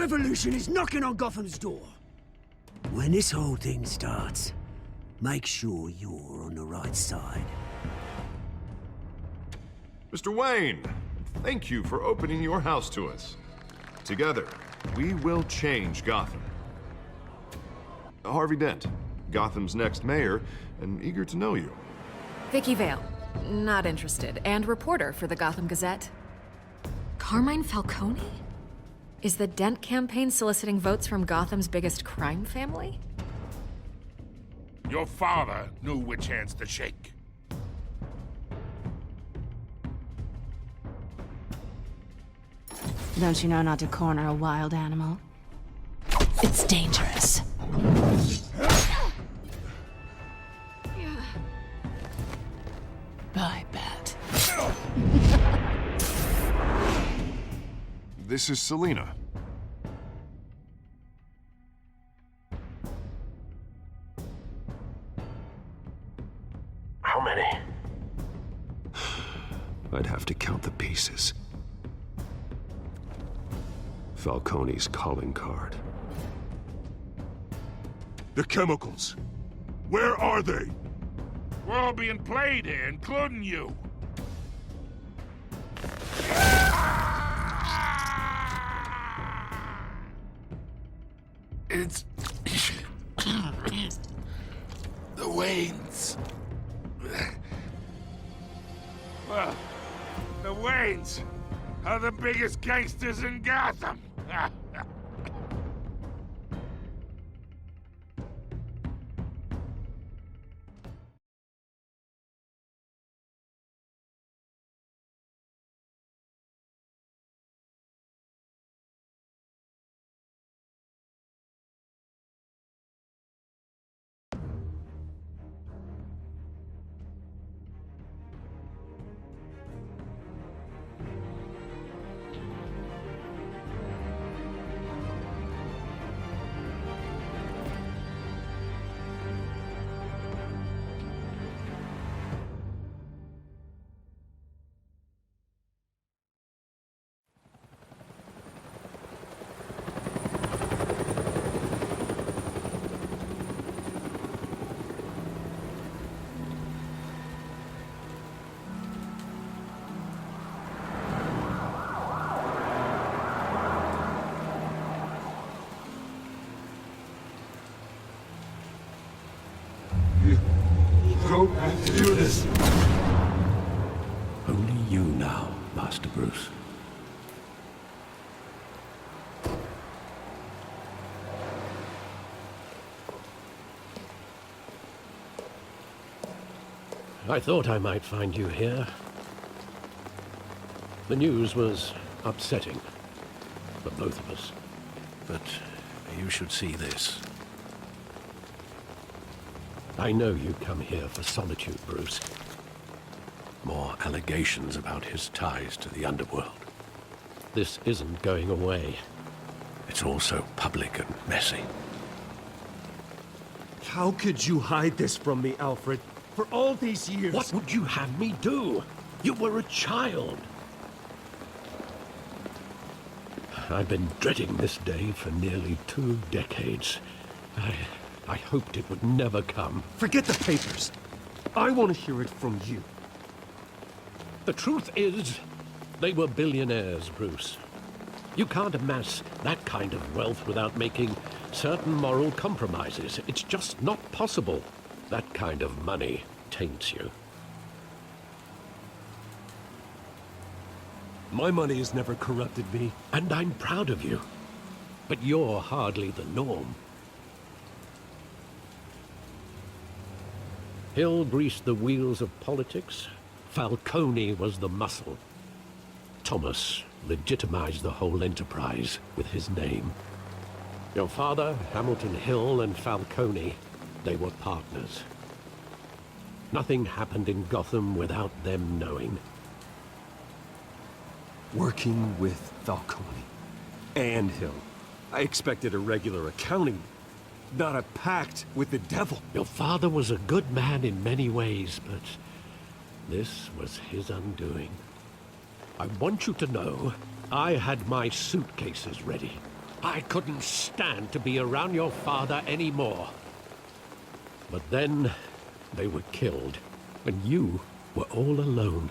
revolution is knocking on Gotham's door. When this whole thing starts, make sure you're on the right side. Mr. Wayne, thank you for opening your house to us. Together, we will change Gotham. Harvey Dent, Gotham's next mayor, and eager to know you. Vicky Vale, not interested, and reporter for the Gotham Gazette. Carmine Falcone? Is the Dent campaign soliciting votes from Gotham's biggest crime family? Your father knew which hands to shake. Don't you know not to corner a wild animal? It's dangerous. I bet. This is Selina. How many? I'd have to count the pieces. Falcone's calling card. The chemicals. Where are they? We're all being played here, including you. It's... the Waynes. Well, the Waynes are the biggest gangsters in Gotham. Don't have to do this. Only you now, Master Bruce. I thought I might find you here. The news was upsetting for both of us. But you should see this. I know you come here for solitude, Bruce. More allegations about his ties to the underworld. This isn't going away. It's all so public and messy. How could you hide this from me, Alfred? For all these years... What would you have me do? You were a child. I've been dreading this day for nearly 2 decades. I hoped it would never come. Forget the papers. I want to hear it from you. The truth is, they were billionaires, Bruce. You can't amass that kind of wealth without making certain moral compromises. It's just not possible. That kind of money taints you. My money has never corrupted me. And I'm proud of you. But you're hardly the norm. Hill greased the wheels of politics. Falcone was the muscle. Thomas legitimized the whole enterprise with his name. Your father, Hamilton Hill, and Falcone, they were partners. Nothing happened in Gotham without them knowing. Working with Falcone and Hill. I expected a regular accounting, not a pact with the devil. Your father was a good man in many ways, but this was his undoing. I want you to know, I had my suitcases ready. I couldn't stand to be around your father anymore. But then they were killed, and you were all alone.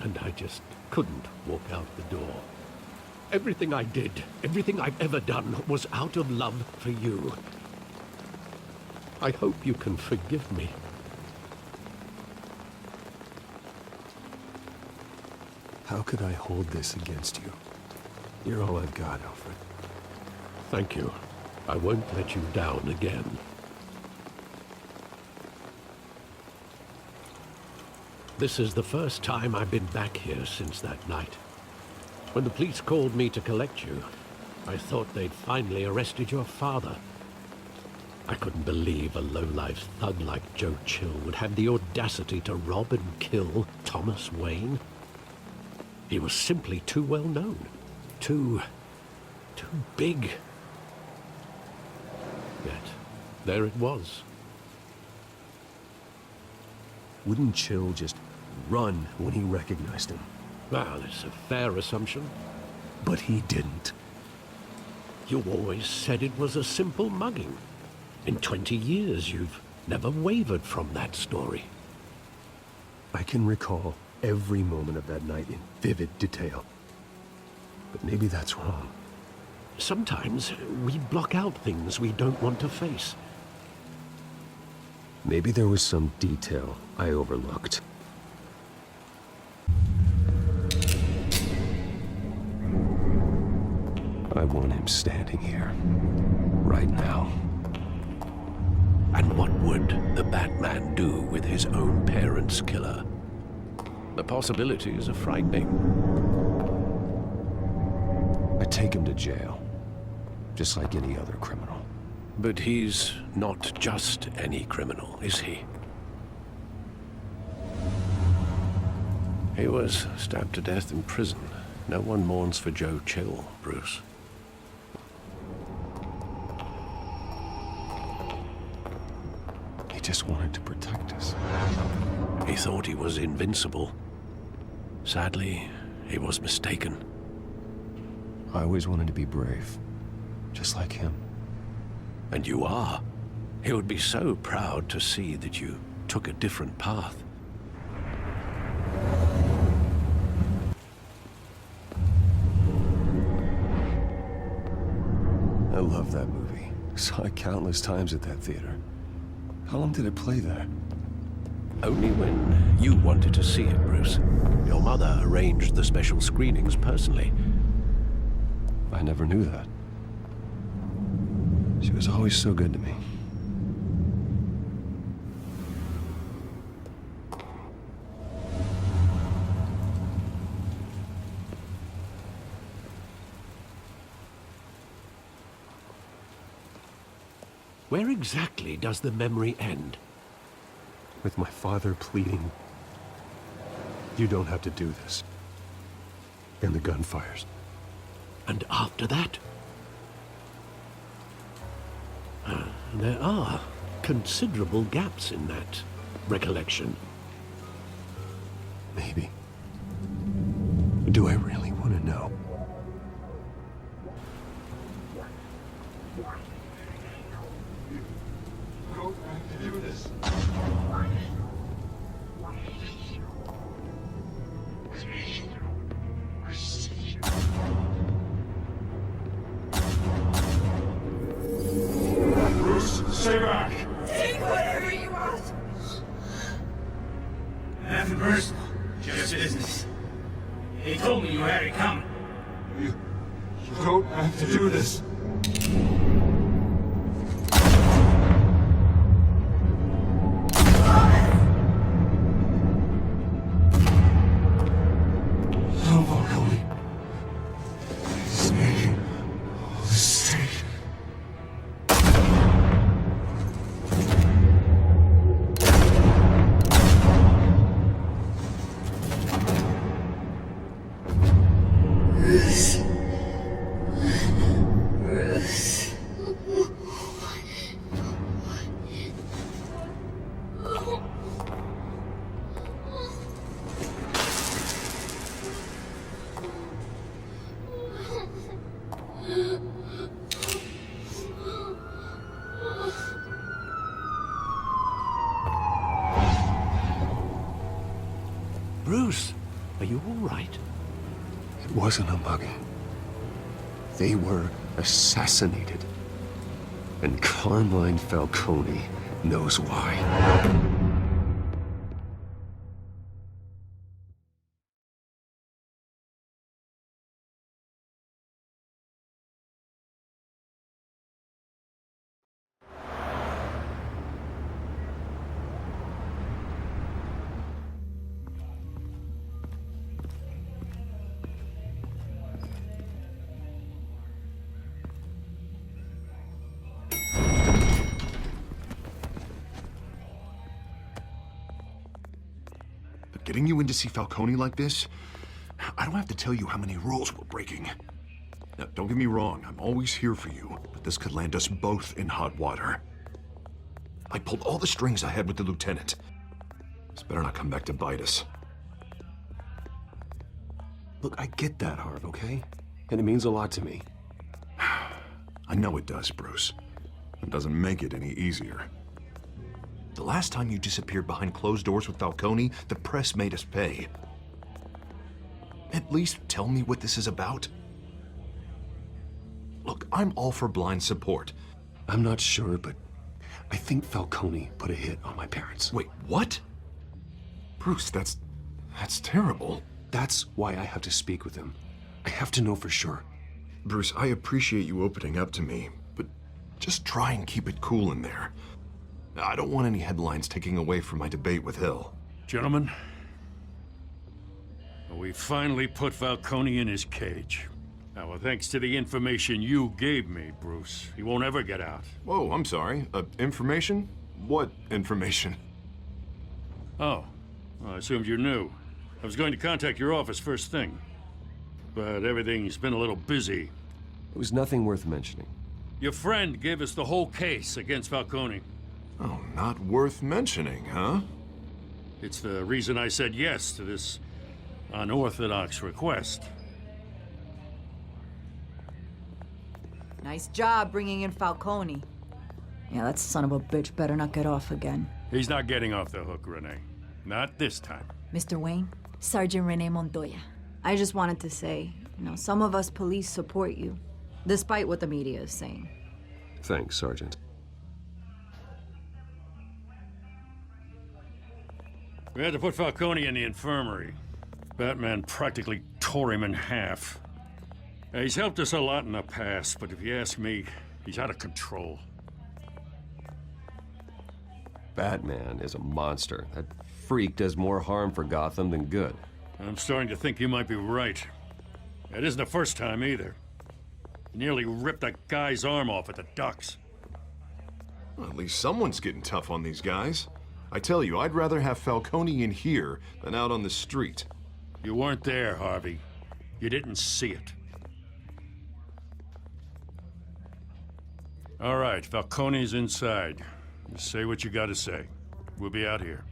And I just couldn't walk out the door. Everything I did, everything I've ever done, was out of love for you. I hope you can forgive me. How could I hold this against you? You're all I've got, Alfred. Thank you. I won't let you down again. This is the first time I've been back here since that night. When the police called me to collect you, I thought they'd finally arrested your father. I couldn't believe a low-life thug like Joe Chill would have the audacity to rob and kill Thomas Wayne. He was simply too well known. Too big. Yet, there it was. Wouldn't Chill just run when he recognized him? Well, it's a fair assumption. But he didn't. You always said it was a simple mugging. In 20 years, you've never wavered from that story. I can recall every moment of that night in vivid detail. But maybe that's wrong. Sometimes we block out things we don't want to face. Maybe there was some detail I overlooked. I want him standing here, right now. And what would the Batman do with his own parents' killer? The possibilities are frightening. I'd take him to jail, just like any other criminal. But he's not just any criminal, is he? He was stabbed to death in prison. No one mourns for Joe Chill, Bruce. He just wanted to protect us. He thought he was invincible. Sadly, he was mistaken. I always wanted to be brave, just like him. And you are. He would be so proud to see that you took a different path. I love that movie. Saw it countless times at that theater. How long did it play there? Only when you wanted to see it, Bruce. Your mother arranged the special screenings personally. I never knew that. She was always so good to me. Where exactly does the memory end? With my father pleading, "You don't have to do this." And the gun fires. And after that? There are considerable gaps in that recollection. Maybe. Do I really want to know? Stay back! Take whatever you want! Nothing personal, just business. He told me you had it coming. You don't have to do this. No, Falcone. He's making a mistake. Bruce, are you all right? It wasn't a mugging. They were assassinated. And Carmine Falcone knows why. Getting you in to see Falcone like this, I don't have to tell you how many rules we're breaking. Now, don't get me wrong, I'm always here for you, but this could land us both in hot water. I pulled all the strings I had with the lieutenant. This better not come back to bite us. Look, I get that, Harv, okay? And it means a lot to me. I know it does, Bruce. It doesn't make it any easier. The last time you disappeared behind closed doors with Falcone, the press made us pay. At least tell me what this is about. Look, I'm all for blind support. I'm not sure, but I think Falcone put a hit on my parents. Wait, what? Bruce, that's terrible. That's why I have to speak with him. I have to know for sure. Bruce, I appreciate you opening up to me, but just try and keep it cool in there. I don't want any headlines taking away from my debate with Hill. Gentlemen, we finally put Falcone in his cage. Now, thanks to the information you gave me, Bruce, he won't ever get out. Whoa, I'm sorry. Information? What information? Oh, well, I assumed you knew. I was going to contact your office first thing, but everything's been a little busy. It was nothing worth mentioning. Your friend gave us the whole case against Falcone. Oh, not worth mentioning, huh? It's the reason I said yes to this unorthodox request. Nice job bringing in Falcone. Yeah, that son of a bitch better not get off again. He's not getting off the hook, Renee. Not this time. Mr. Wayne, Sergeant Renee Montoya. I just wanted to say, some of us police support you, despite what the media is saying. Thanks, Sergeant. We had to put Falcone in the infirmary. Batman practically tore him in half. He's helped us a lot in the past, but if you ask me, he's out of control. Batman is a monster. That freak does more harm for Gotham than good. I'm starting to think you might be right. It isn't the first time either. He nearly ripped a guy's arm off at the docks. Well, at least someone's getting tough on these guys. I tell you, I'd rather have Falcone in here than out on the street. You weren't there, Harvey. You didn't see it. All right, Falcone's inside. Just say what you gotta say. We'll be out here.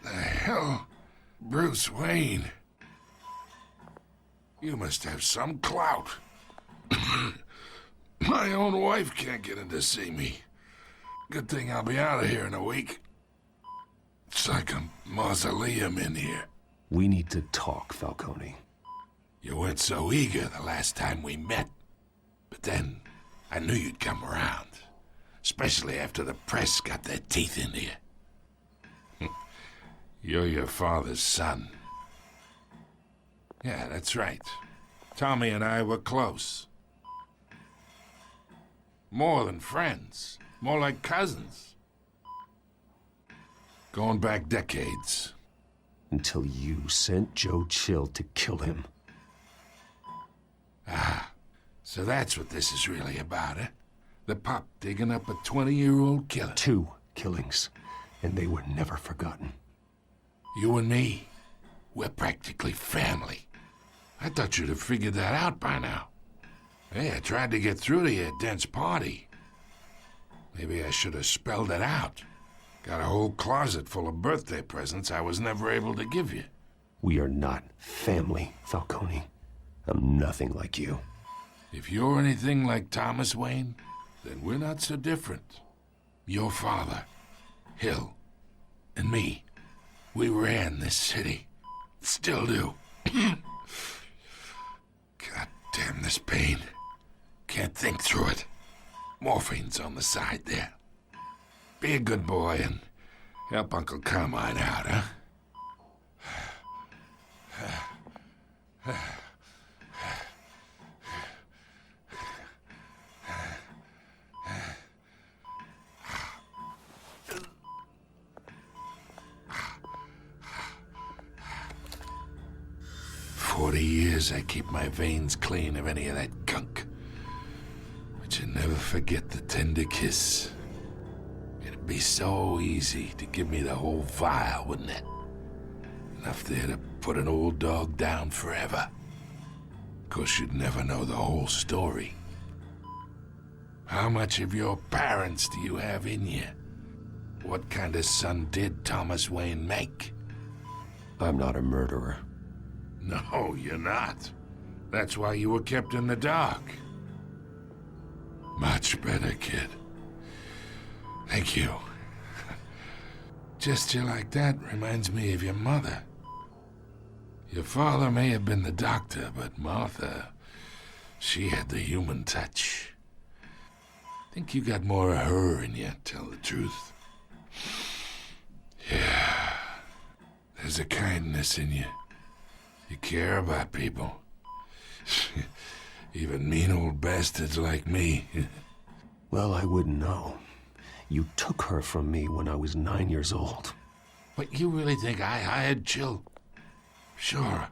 Hell, Bruce Wayne. You must have some clout. My own wife can't get in to see me. Good thing I'll be out of here in a week. It's like a mausoleum in here. We need to talk, Falcone. You weren't so eager the last time we met. But then, I knew you'd come around. Especially after the press got their teeth into you. You're your father's son. Yeah, that's right. Tommy and I were close. More than friends. More like cousins. Going back decades. Until you sent Joe Chill to kill him. Ah, so that's what this is really about, eh? The pup digging up a 20-year-old killer. 2 killings, and they were never forgotten. You and me, We're practically family. I thought you'd have figured that out by now. Hey, I tried to get through to you at Dent's party. Maybe I should have spelled it out. Got a whole closet full of birthday presents I was never able to give you. We are not family, Falcone. I'm nothing like you. If you're anything like Thomas Wayne, then we're not so different. Your father, Hill, and me, we ran this city. Still do. God damn this pain. Can't think through it. Morphine's on the side there. Be a good boy and help Uncle Carmine out, huh? 40 years I keep my veins clean of any of that gunk. But you never forget the tender kiss. It'd be so easy to give me the whole vial, wouldn't it? Enough there to put an old dog down forever. Of course, you'd never know the whole story. How much of your parents do you have in you? What kind of son did Thomas Wayne make? I'm not a murderer. No, you're not. That's why you were kept in the dark. Much better, kid. Thank you. Gesture like that reminds me of your mother. Your father may have been the doctor, but Martha, she had the human touch. Think you got more of her in you, tell the truth. Yeah. There's a kindness in you. You care about people. Even mean old bastards like me. Well, I wouldn't know. You took her from me when I was 9 years old. What, you really think I hired Chill? Sure.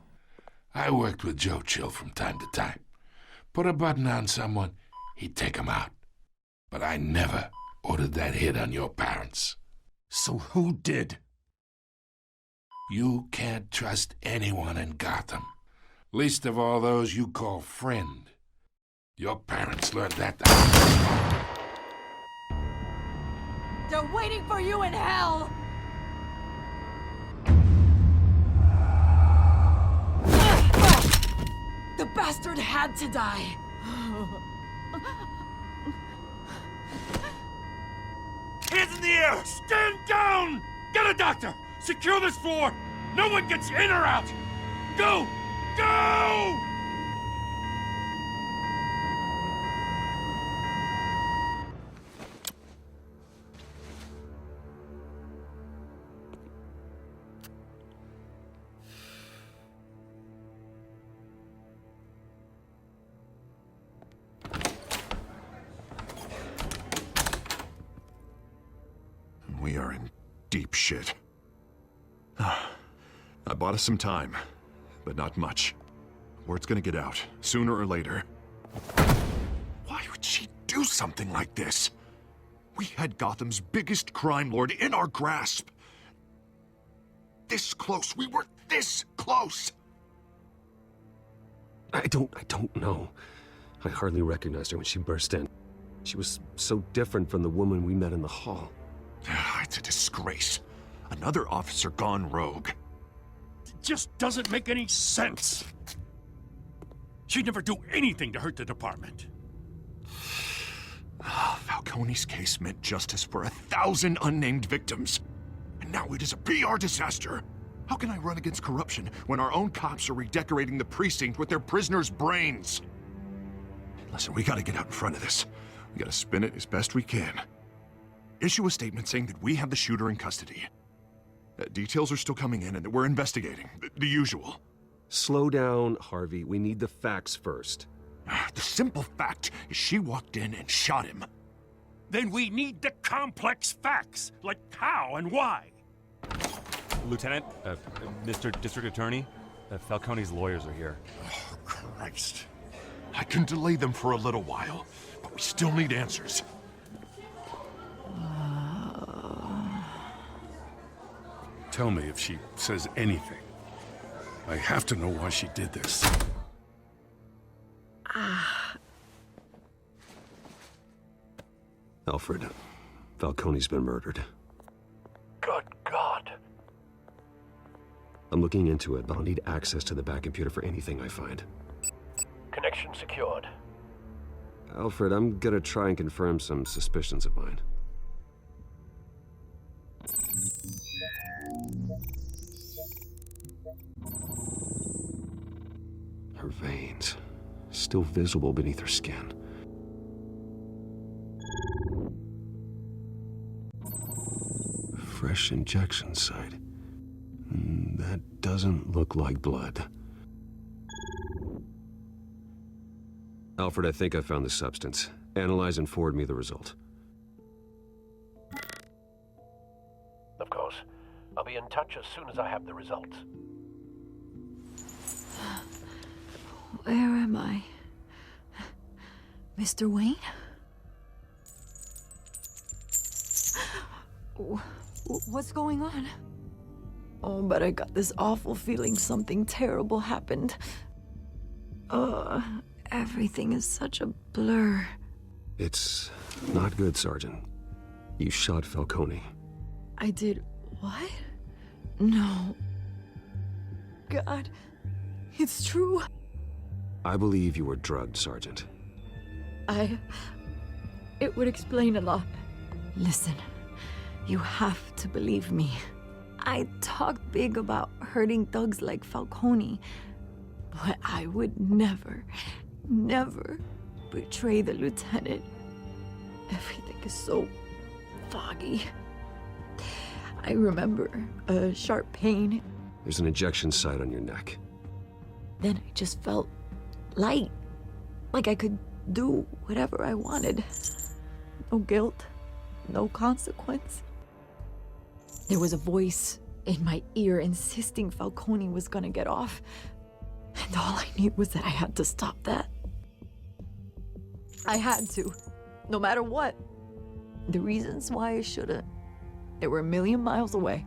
I worked with Joe Chill from time to time. Put a button on someone, he'd take him out. But I never ordered that hit on your parents. So who did? You can't trust anyone in Gotham. Least of all those you call friend. Your parents learned that. They're waiting for you in hell! The bastard had to die! Hands in the air! Stand down! Get a doctor! Secure this floor! No one gets in or out! Go! Go! We are in deep shit. I bought us some time, but not much. Word's gonna get out, sooner or later. Why would she do something like this? We had Gotham's biggest crime lord in our grasp. This close. We were this close. I don't know. I hardly recognized her when she burst in. She was so different from the woman we met in the hall. It's a disgrace. Another officer gone rogue. It just doesn't make any sense. She'd never do anything to hurt the department. Falcone's case meant justice for 1,000 unnamed victims. And now it is a PR disaster. How can I run against corruption when our own cops are redecorating the precinct with their prisoners' brains? Listen, we gotta get out in front of this. We gotta spin it as best we can. Issue a statement saying that we have the shooter in custody. Details are still coming in and that we're investigating. The usual. Slow down, Harvey. We need the facts first. The simple fact is she walked in and shot him. Then we need the complex facts, like how and why. Lieutenant, Mr. District Attorney, Falcone's lawyers are here. Oh, Christ. I can delay them for a little while, but we still need answers. Tell me if she says anything. I have to know why she did this. Alfred, Falcone's been murdered. Good God. I'm looking into it, but I'll need access to the back computer for anything I find. Connection secured. Alfred, I'm gonna try and confirm some suspicions of mine. Her veins, still visible beneath her skin. Fresh injection site. That doesn't look like blood. Alfred, I think I found the substance. Analyze and forward me the result. Of course. I'll be in touch as soon as I have the results. Where am I? Mr. Wayne? What's going on? Oh, but I got this awful feeling something terrible happened. Everything is such a blur. It's not good, Sergeant. You shot Falcone. I did what? No. God, it's true. I believe you were drugged, Sergeant. It would explain a lot. Listen, you have to believe me. I talked big about hurting thugs like Falcone, but I would never betray the lieutenant. Everything is so foggy. I remember a sharp pain. There's an injection site on your neck. Then I just felt light, like I could do whatever I wanted. No guilt, no consequence. There was a voice in my ear insisting Falcone was gonna get off. And all I knew was that I had to stop that. I had to, no matter what. The reasons why I shouldn't, they were a million miles away.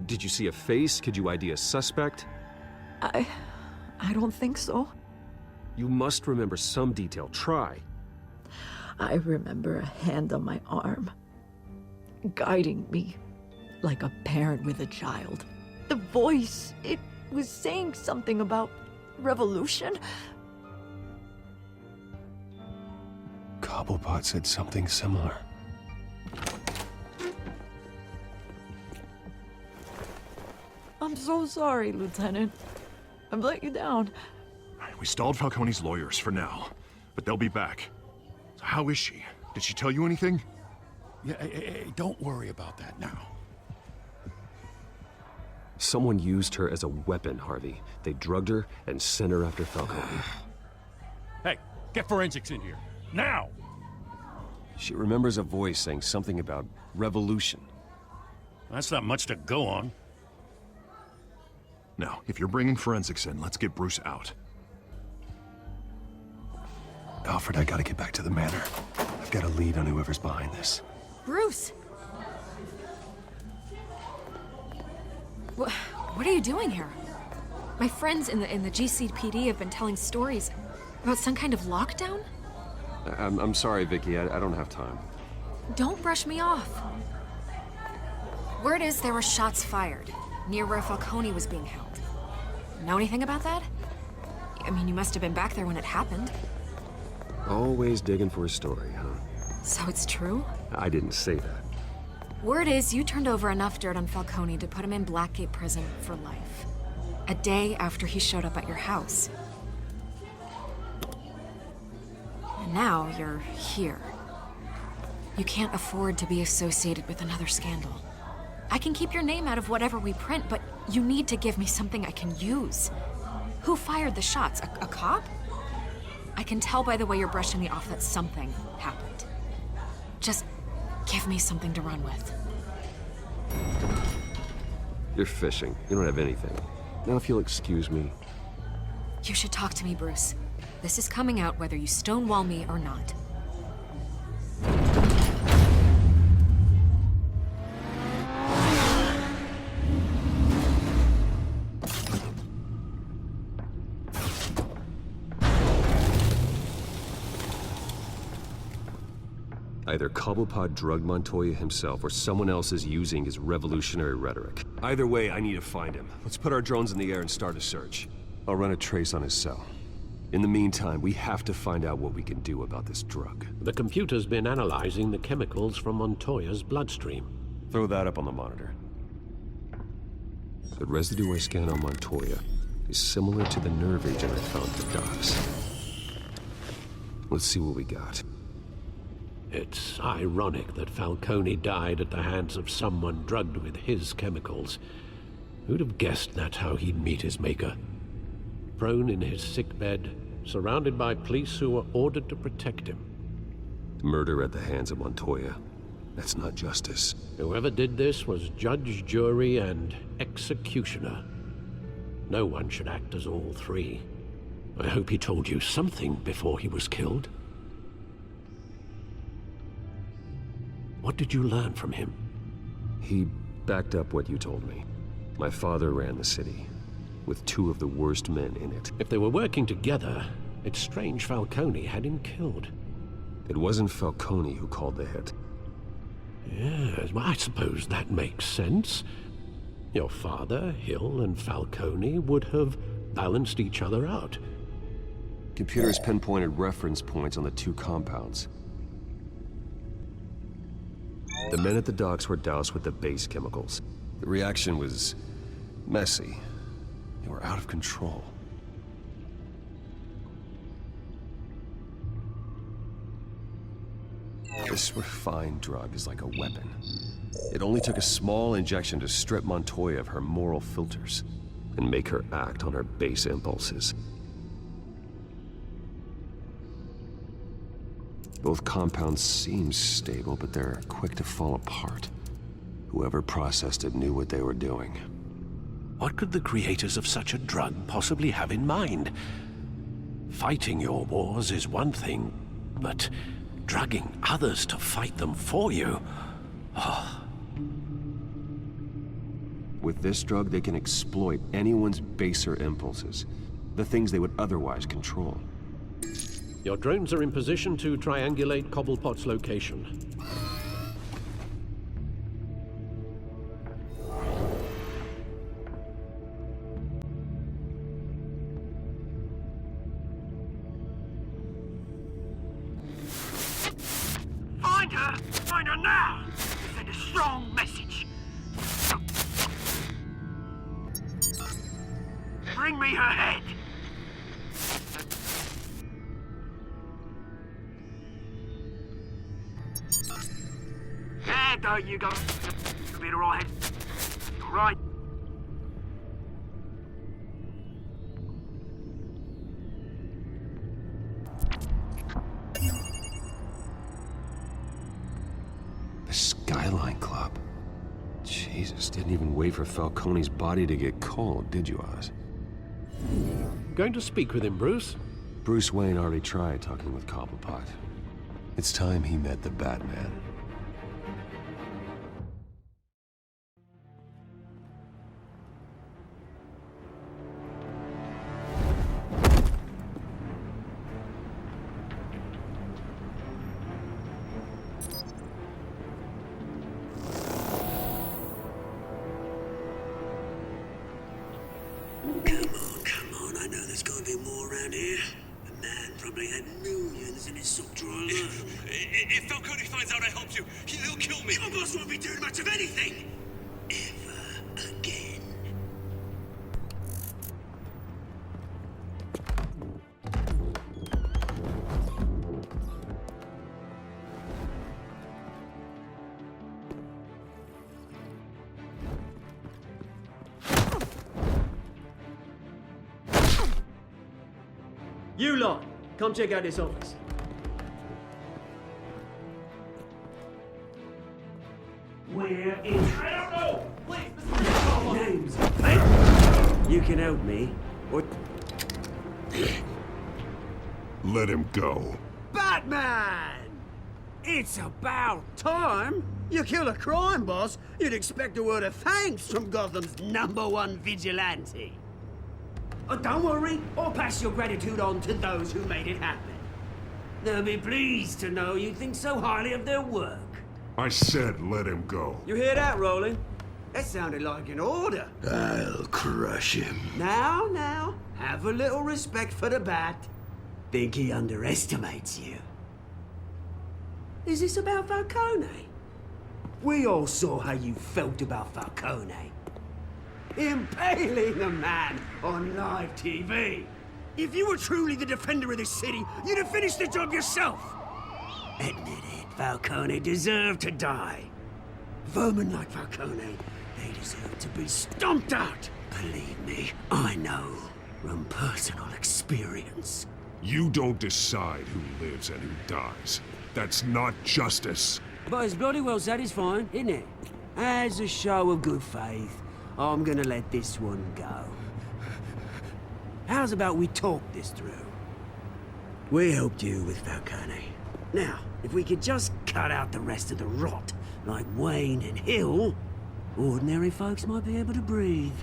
Did you see a face? Could you ID a suspect? I don't think so. You must remember some detail. Try. I remember a hand on my arm, guiding me like a parent with a child. The voice, it was saying something about revolution. Cobblepot said something similar. I'm so sorry, Lieutenant. I've let you down. We stalled Falcone's lawyers for now, but they'll be back. So how is she? Did she tell you anything? Yeah, hey, don't worry about that now. Someone used her as a weapon, Harvey. They drugged her and sent her after Falcone. Hey, get forensics in here. Now! She remembers a voice saying something about revolution. That's not much to go on. Now, if you're bringing forensics in, let's get Bruce out. Alfred, I gotta get back to the manor. I've got a lead on whoever's behind this. Bruce! What are you doing here? My friends in the GCPD have been telling stories about some kind of lockdown? I'm sorry, Vicky. I don't have time. Don't brush me off. Word is there were shots fired near where Falcone was being held. Know anything about that? I mean, you must have been back there when it happened. Always digging for a story, huh? So it's true? I didn't say that. Word is you turned over enough dirt on Falcone to put him in Blackgate Prison for life. A day after he showed up at your house. And now you're here. You can't afford to be associated with another scandal. I can keep your name out of whatever we print, but you need to give me something I can use. Who fired the shots? A cop? I can tell by the way you're brushing me off that something happened. Just give me something to run with. You're fishing. You don't have anything. Now if you'll excuse me. You should talk to me, Bruce. This is coming out whether you stonewall me or not. Either Cobblepot drugged Montoya himself, or someone else is using his revolutionary rhetoric. Either way, I need to find him. Let's put our drones in the air and start a search. I'll run a trace on his cell. In the meantime, we have to find out what we can do about this drug. The computer's been analyzing the chemicals from Montoya's bloodstream. Throw that up on the monitor. The residue I scan on Montoya is similar to the nerve agent I found at the docks. Let's see what we got. It's ironic that Falcone died at the hands of someone drugged with his chemicals. Who'd have guessed that's how he'd meet his maker? Prone in his sickbed, surrounded by police who were ordered to protect him. Murder at the hands of Montoya. That's not justice. Whoever did this was judge, jury, and executioner. No one should act as all three. I hope he told you something before he was killed. What did you learn from him? He backed up what you told me. My father ran the city, with two of the worst men in it. If they were working together, it's strange Falcone had him killed. It wasn't Falcone who called the hit. Yes, well, I suppose that makes sense. Your father, Hill, and Falcone would have balanced each other out. Computers pinpointed reference points on the two compounds. The men at the docks were doused with the base chemicals. The reaction was messy. They were out of control. This refined drug is like a weapon. It only took a small injection to strip Montoya of her moral filters and make her act on her base impulses. Both compounds seem stable, but they're quick to fall apart. Whoever processed it knew what they were doing. What could the creators of such a drug possibly have in mind? Fighting your wars is one thing, but drugging others to fight them for you? Oh. With this drug, they can exploit anyone's baser impulses, the things they would otherwise control. Your drones are in position to triangulate Cobblepot's location. Find her! Find her now! Send a strong message. Bring me her head! There you go. You'll be all right. All right. The Skyline Club. Jesus, didn't even wait for Falcone's body to get cold, did you, Oz? Going to speak with him, Bruce? Bruce Wayne already tried talking with Cobblepot. It's time he met the Batman. Come on, I know there's gonna be more around here. The man probably had millions in his sock drawer alone. If Falcone finds out I helped you, he'll kill me. Your boss won't be doing much of anything! Ever again. You lot, come check out this office. We're in trouble! Names, mate. You can help me, or... Let him go. Batman! It's about time. You kill a crime boss, you'd expect a word of thanks from Gotham's #1 vigilante. Oh, don't worry, I'll pass your gratitude on to those who made it happen. They'll be pleased to know you think so highly of their work. I said let him go. You hear that, Roland? That sounded like an order. I'll crush him. Now, have a little respect for the Bat. Think he underestimates you. Is this about Falcone? We all saw how you felt about Falcone. Impaling a man on live TV. If you were truly the defender of this city, you'd have finished the job yourself. Admit it, Falcone deserved to die. Vermin like Falcone, they deserve to be stomped out. Believe me, I know from personal experience. You don't decide who lives and who dies. That's not justice. But it's bloody well satisfying, isn't it? As a show of good faith, I'm gonna let this one go. How's about we talk this through? We helped you with Falcone. Now, if we could just cut out the rest of the rot, like Wayne and Hill, ordinary folks might be able to breathe.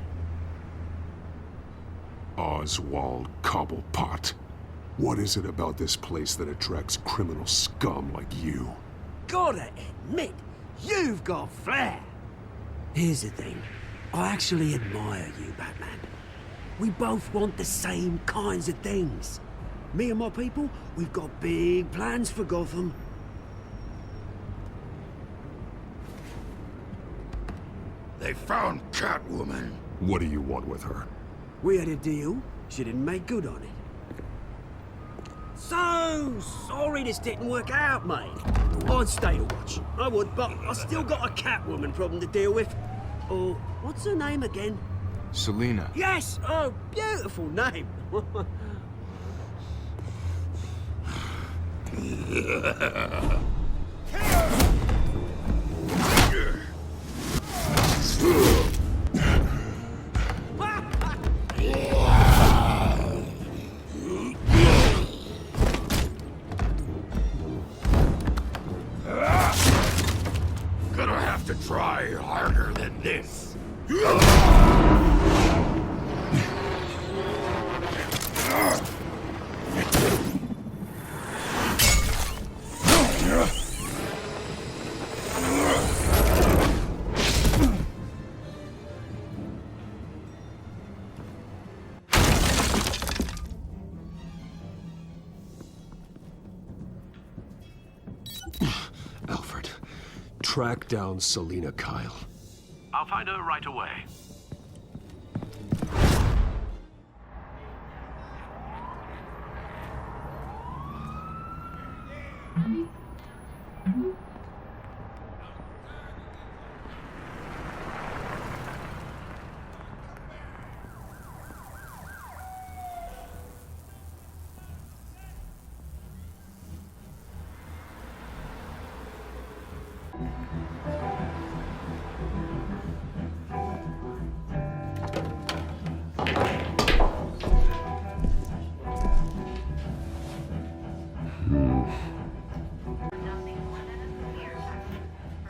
Oswald Cobblepot. What is it about this place that attracts criminal scum like you? Gotta admit, you've got flair. Here's the thing. I actually admire you, Batman. We both want the same kinds of things. Me and my people, we've got big plans for Gotham. They found Catwoman. What do you want with her? We had a deal. She didn't make good on it. So sorry this didn't work out, mate. I'd stay to watch. I would, but I still got a Catwoman problem to deal with. Oh, what's her name again? Selina. Yes! Oh, beautiful name. Gonna have to try harder than this. Alfred, track down Selina Kyle. I'll find her right away.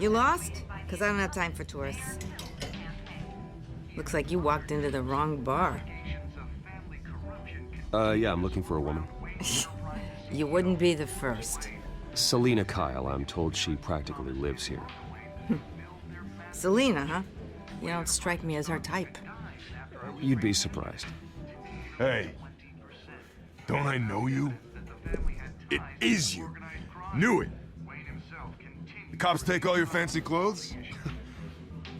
You lost? Because I don't have time for tourists. Looks like you walked into the wrong bar. Yeah, I'm looking for a woman. You wouldn't be the first. Selina Kyle, I'm told she practically lives here. Selina, huh? You don't strike me as her type. You'd be surprised. Hey, don't I know you? It is you. Knew it. The cops take all your fancy clothes?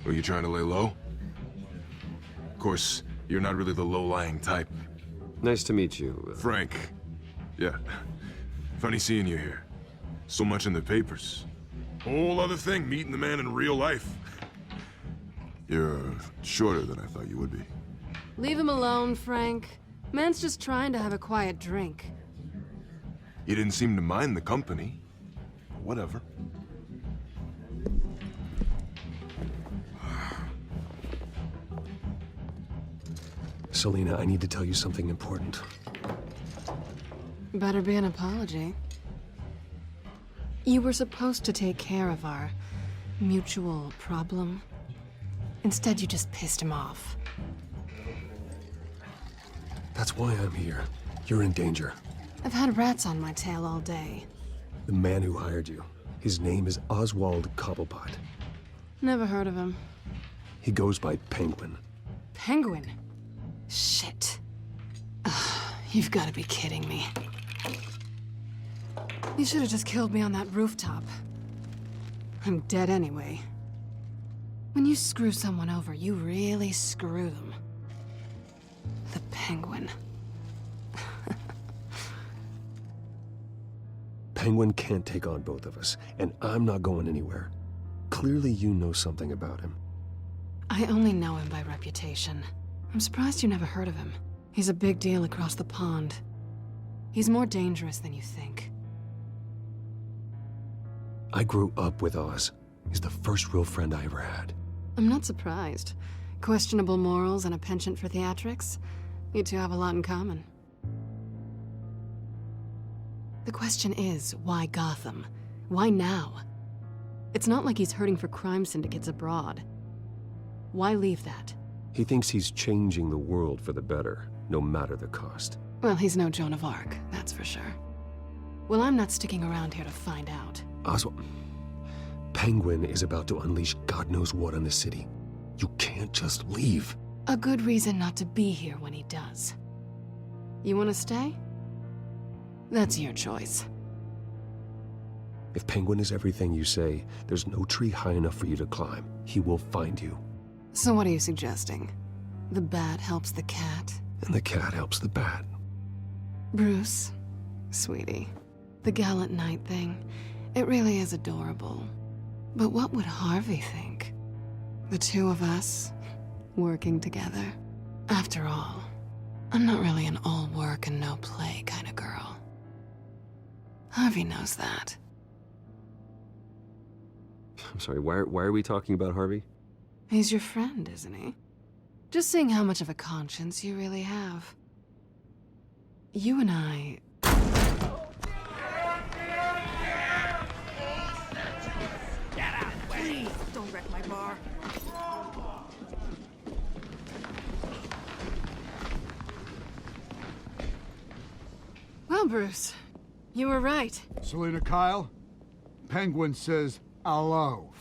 Were you trying to lay low? Of course, you're not really the low-lying type. Nice to meet you. Frank. Yeah. Funny seeing you here. So much in the papers. Whole other thing, meeting the man in real life. You're shorter than I thought you would be. Leave him alone, Frank. Man's just trying to have a quiet drink. You didn't seem to mind the company. Whatever. Selina, I need to tell you something important. Better be an apology. You were supposed to take care of our mutual problem. Instead, you just pissed him off. That's why I'm here. You're in danger. I've had rats on my tail all day. The man who hired you. His name is Oswald Cobblepot. Never heard of him. He goes by Penguin. Penguin? Shit. Ugh, you've got to be kidding me. You should have just killed me on that rooftop. I'm dead anyway. When you screw someone over, you really screw them. The Penguin. Penguin can't take on both of us, and I'm not going anywhere. Clearly you know something about him. I only know him by reputation. I'm surprised you never heard of him. He's a big deal across the pond. He's more dangerous than you think. I grew up with Oz. He's the first real friend I ever had. I'm not surprised. Questionable morals and a penchant for theatrics. You two have a lot in common. The question is, why Gotham? Why now? It's not like he's hurting for crime syndicates abroad. Why leave that? He thinks he's changing the world for the better, no matter the cost. Well, he's no Joan of Arc, that's for sure. Well, I'm not sticking around here to find out. Oswald, Penguin is about to unleash God knows what on the city. You can't just leave. A good reason not to be here when he does. You want to stay? That's your choice. If Penguin is everything you say, there's no tree high enough for you to climb. He will find you. So what are you suggesting? The bat helps the cat? And the cat helps the bat. Bruce, sweetie, the gallant knight thing, it really is adorable. But what would Harvey think? The two of us, working together? After all, I'm not really an all work and no play kind of girl. Harvey knows that. I'm sorry, why are we talking about Harvey? He's your friend, isn't he? Just seeing how much of a conscience you really have. You and I... Please, don't wreck my bar. Well, Bruce, you were right. Selina Kyle, Penguin says hello.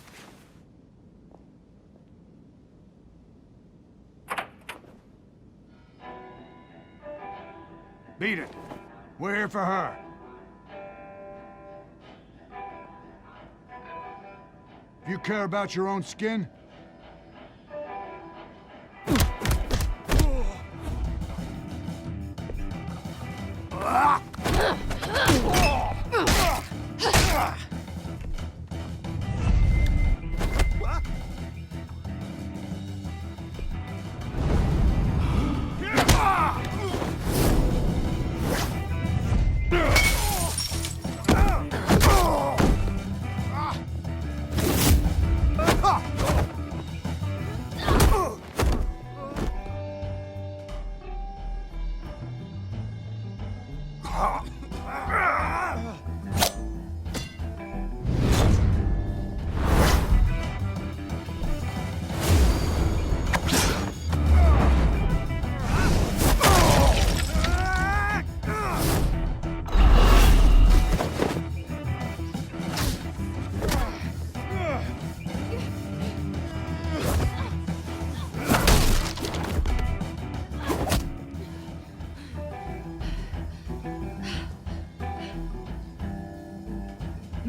Beat it. We're here for her. If you care about your own skin,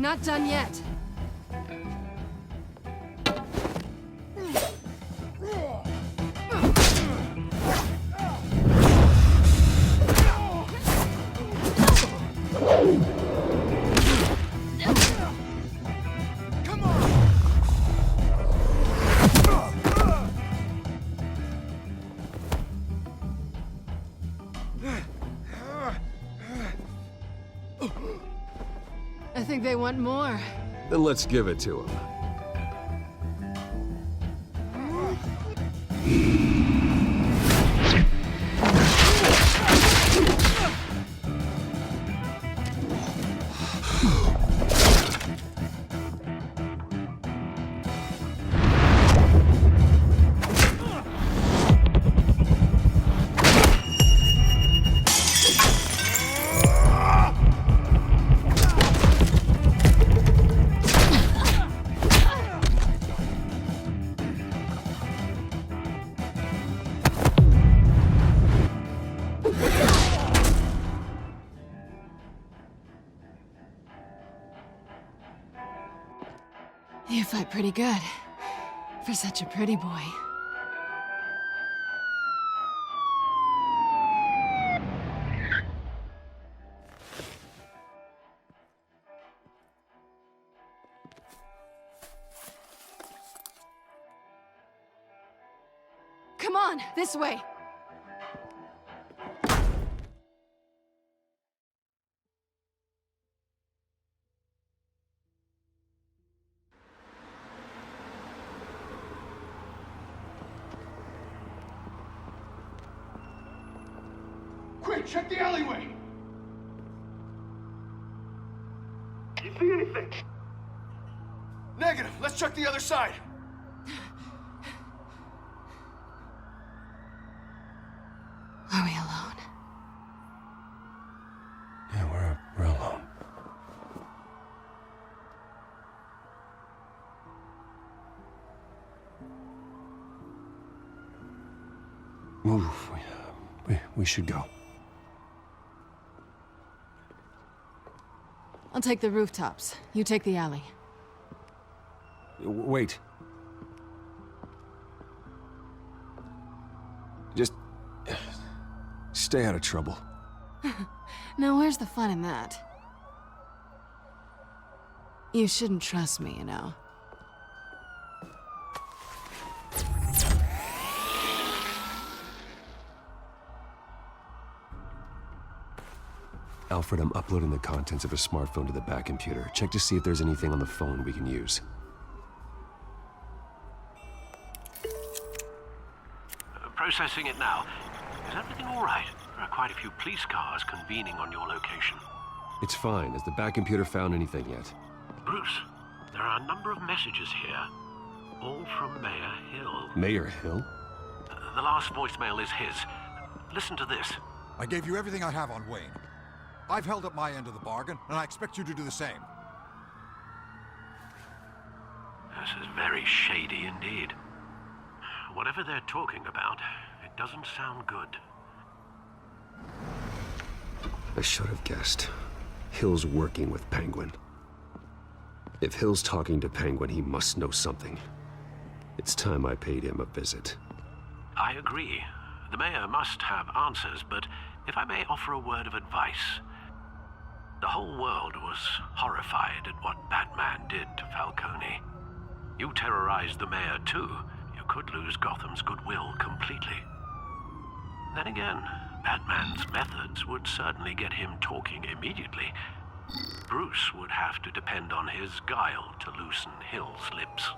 Not done yet. I think they want more. Then let's give it to him. fight pretty good. For such a pretty boy. Come on, this way. Quick, check the alleyway! You see anything? Negative. Let's check the other side. Are we alone? Yeah, we're alone. Move. We should go. I'll take the rooftops. You take the alley. Wait. Just stay out of trouble. Now, where's the fun in that? You shouldn't trust me, you know. Alfred, I'm uploading the contents of a smartphone to the back computer. Check to see if there's anything on the phone we can use. Processing it now. Is everything all right? There are quite a few police cars convening on your location. It's fine. Has the back computer found anything yet? Bruce, there are a number of messages here. All from Mayor Hill. Mayor Hill? The last voicemail is his. Listen to this. I gave you everything I have on Wayne. I've held up my end of the bargain, and I expect you to do the same. This is very shady indeed. Whatever they're talking about, it doesn't sound good. I should have guessed. Hill's working with Penguin. If Hill's talking to Penguin, he must know something. It's time I paid him a visit. I agree. The mayor must have answers, but if I may offer a word of advice. The whole world was horrified at what Batman did to Falcone. You terrorized the mayor too. You could lose Gotham's goodwill completely. Then again, Batman's methods would certainly get him talking immediately. Bruce would have to depend on his guile to loosen Hill's lips.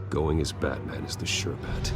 Going as Batman is the sure bet.